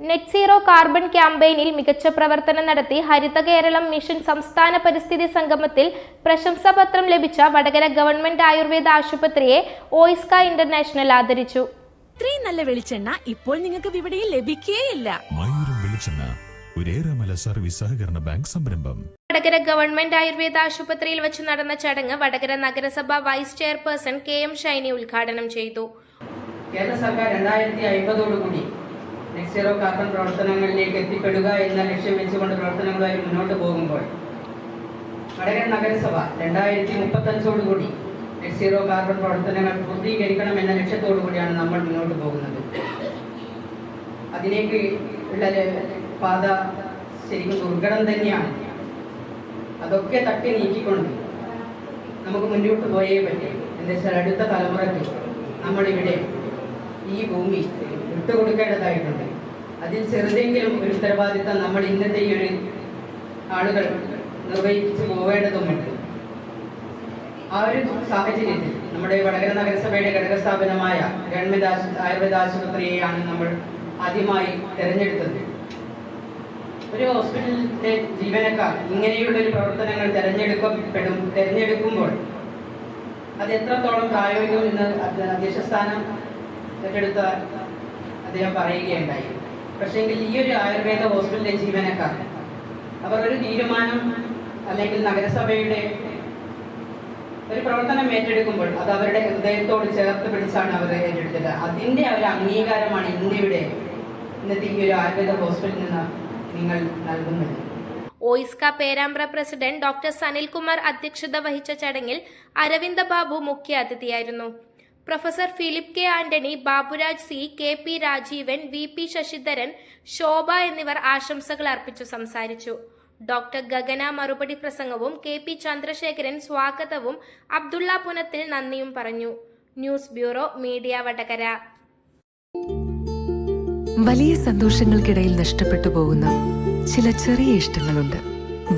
Net zero carbon ക്യാമ്പയിനിൽ മികച്ച പ്രവർത്തനം നടത്തി ഹരിത കേരളം മിഷൻ സംസ്ഥാന പരിസ്ഥിതി സംഗമത്തിൽ പ്രശംസാപത്രം ലഭിച്ച വടകര ഗവൺമെന്റ് ആയുർവേദ ആശുപത്രിയെ ഓയിസ്ക ഇന്റർനാഷണൽ ആദരിച്ചു. ഇത്രയും നല്ല വെളിച്ചെണ്ണ ഇപ്പോൾ നിങ്ങൾക്ക് വിപണിയിൽ ലഭിക്കുകയില്ല. സർവീസ് സഹകരണ ബാങ്ക് സംരംഭം. വടകര ഗവൺമെന്റ് ആയുർവേദ ആശുപത്രിയിൽ വെച്ച് നടന്ന ചടങ്ങ് വടകര നഗരസഭ വൈസ് ചെയർപേഴ്സൺ KM ഷൈനി ഉദ്ഘാടനം ചെയ്തു. കേരള സർക്കാർ 2050 നെറ്റ് സീറോ കാർബൺ പ്രവർത്തനങ്ങളിലേക്ക് എത്തിപ്പെടുക എന്ന ലക്ഷ്യം വെച്ചുകൊണ്ട് പ്രവർത്തനങ്ങളുമായി മുന്നോട്ട് പോകുമ്പോൾ വടകര നഗരസഭ 2035 നെറ്റ് സീറോ കാർബൺ പ്രവർത്തനങ്ങൾ പൂർത്തീകരിക്കണം എന്ന ലക്ഷ്യത്തോടു കൂടിയാണ് നമ്മൾ മുന്നോട്ട് പോകുന്നത്. അതിലേക്ക് ഉള്ള പാത ശരിക്കും ദുർഘടം തന്നെയാണ്. അതൊക്കെ തട്ടി നീക്കിക്കൊണ്ട് നമുക്ക് മുന്നോട്ട് പോയേ പറ്റും. എന്താ വെച്ചാൽ അടുത്ത തലമുറയ്ക്ക് നമ്മളിവിടെ ഈ ഭൂമി വിട്ടുകൊടുക്കേണ്ടതായിട്ടുണ്ട്. അതിൽ ചെറുതെങ്കിലും ഒരു ഉത്തരവാദിത്തം നമ്മൾ ഇന്നത്തെ ഈ ഒരു ആളുകൾ നിർവഹിച്ചു പോവേണ്ടതുമുണ്ട്. ആ ഒരു സാഹചര്യത്തിൽ നമ്മുടെ വടകര നഗരസഭയുടെ ഘടക സ്ഥാപനമായ ഗവൺമെന്റ് ആയുർവേദ ആശുപത്രിയെയാണ് നമ്മൾ ആദ്യമായി തെരഞ്ഞെടുത്തത്. ഒരു ഹോസ്പിറ്റലിലെ ജീവനക്കാർ ഇങ്ങനെയുള്ള ഒരു പ്രവർത്തനങ്ങൾ തെരഞ്ഞെടുക്കുമ്പോൾ അത് എത്രത്തോളം പ്രായോഗികം എന്ന് അധ്യക്ഷ സ്ഥാനം ഏറ്റെടുത്ത അദ്ദേഹം പറയുകയുണ്ടായി. പക്ഷേങ്കിൽ ഈ ഒരു ആയുർവേദ ഹോസ്പിറ്റലിലെ ജീവനക്കാർ അവർ ഒരു തീരുമാനം അല്ലെങ്കിൽ നഗരസഭയുടെ ഒരു പ്രവർത്തനം ഏറ്റെടുക്കുമ്പോൾ അത് അവരുടെ ഹൃദയത്തോട് ചേർത്ത് പിടിച്ചാണ് അവർ ഏറ്റെടുത്തത്. അതിൻ്റെ ഒരു അംഗീകാരമാണ് ഇന്നത്തെ ഈ ഒരു ആയുർവേദ ഹോസ്പിറ്റലിൽ നിന്ന് നിങ്ങൾ നൽകുന്നത്. OISCA Perambra president doctor Sanilkumar അധ്യക്ഷത വഹിച്ച ചടങ്ങിൽ അരവിന്ദ ബാബു മുഖ്യാതിഥിയായിരുന്നു. Professor Philip K. Antony, Baburaj C, KP Rajeevan, VP Sasidharan, Shobha എന്നിവർ ആശംസകൾ അർപ്പിച്ചു സംസാരിച്ചു. ഡോക്ടർ ഗഗന മറുപടി പ്രസംഗവും KP ചന്ദ്രശേഖരൻ സ്വാഗതവും അബ്ദുള്ള പുനത്തിൽ നന്ദിയും പറഞ്ഞു. News bureau media Vadakara. വലിയ സന്തോഷങ്ങൾക്കിടയിൽ നഷ്ടപ്പെട്ടു പോകുന്ന ചില ചെറിയ ഇഷ്ടങ്ങളുണ്ട്.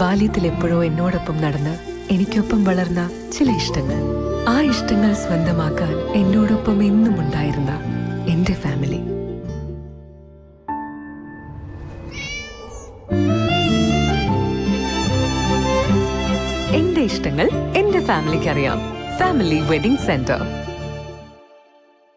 ബാല്യത്തിൽ എപ്പോഴോ എന്നോടൊപ്പം നടന്ന് എനിക്കൊപ്പം വളർന്ന ചില ഇഷ്ടങ്ങൾ. ആ ഇഷ്ടങ്ങൾ സ്വന്തമാക്കാൻ എന്നോടൊപ്പം എന്നും ഉണ്ടായിരുന്ന എന്റെ ഫാമിലി. എന്റെ ഇഷ്ടങ്ങൾ എന്റെ ഫാമിലിക്ക് അറിയാം. Family wedding centre.